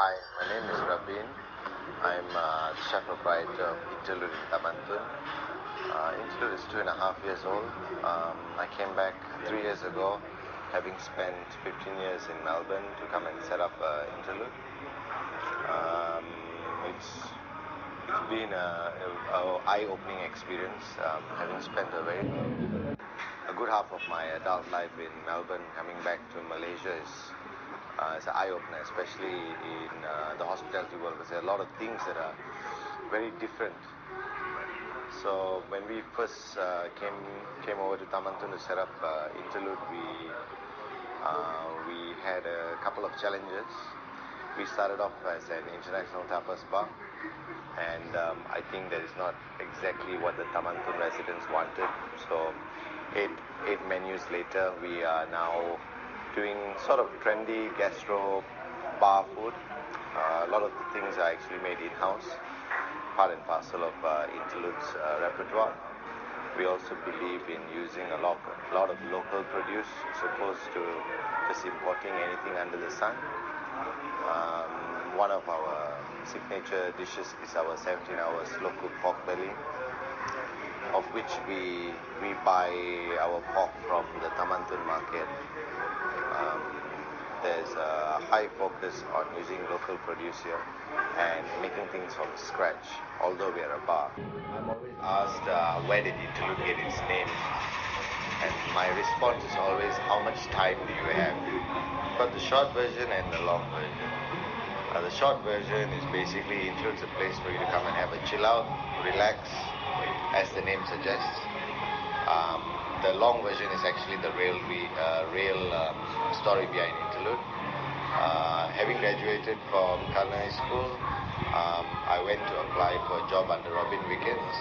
Hi, my name is Rabin. I'm the chef proprietor of Interlude in Tamantun. Interlude is 2.5 years old. I came back 3 years ago, having spent 15 years in Melbourne to come and set up Interlude. It's been a eye-opening experience, having spent a good half of my adult life in Melbourne. Coming back to Malaysia is an eye-opener, especially in the hospitality world, because there are a lot of things that are very different. So when we first came over to Tamantun to set up Interlude, we had a couple of challenges. We started off as an international tapas bar, and I think that is not exactly what the Tamantun residents wanted. So eight menus later, we are now doing sort of trendy gastro bar food. A lot of the things are actually made in-house, part and parcel of Interlude's repertoire. We also believe in using a lot of local produce, as opposed to just importing anything under the sun. One of our signature dishes is our 17-hour slow-cooked pork belly, of which we buy our pork from the Tamantun market. There's a high focus on using local produce here and making things from scratch, although we are a bar. I'm always asked, where did Interlude get its name? And my response is always, how much time do you have? Got the short version and the long version. The short version is basically Interlude's a place for you to come and have a chill out, relax, as the name suggests. The long version is actually the real story behind Interlude. Having graduated from culinary school, I went to apply for a job under Robin Wickens,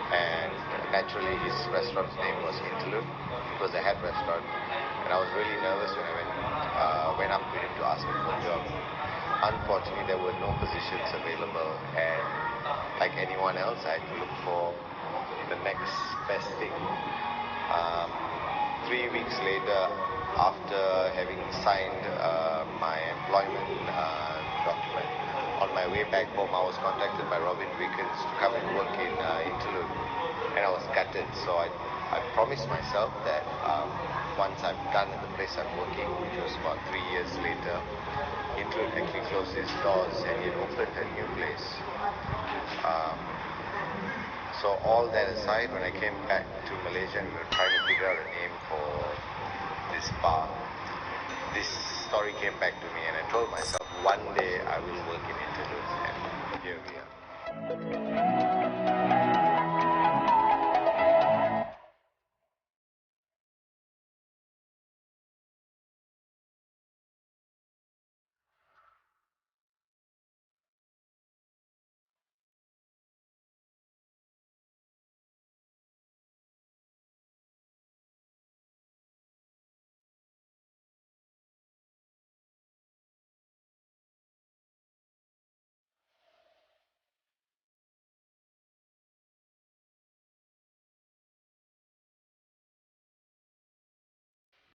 and naturally his restaurant's name was Interlude. It was a head restaurant, and I was really nervous when I went up to him to ask him for a job. Unfortunately, there were no positions available, and like anyone else, I had to look for the next best thing. 3 weeks later, after having signed my employment document, on my way back home, I was contacted by Robin Wickens to come and work in Interlude, and I was gutted. So I promised myself that once I'm done at the place I'm working, which was about 3 years later, Interlude actually closed its doors and it opened a new place. So all that aside, when I came back to Malaysia and we were trying to figure out a name for this bar, this story came back to me, and I told myself one day I will work in Interlude, and here we are.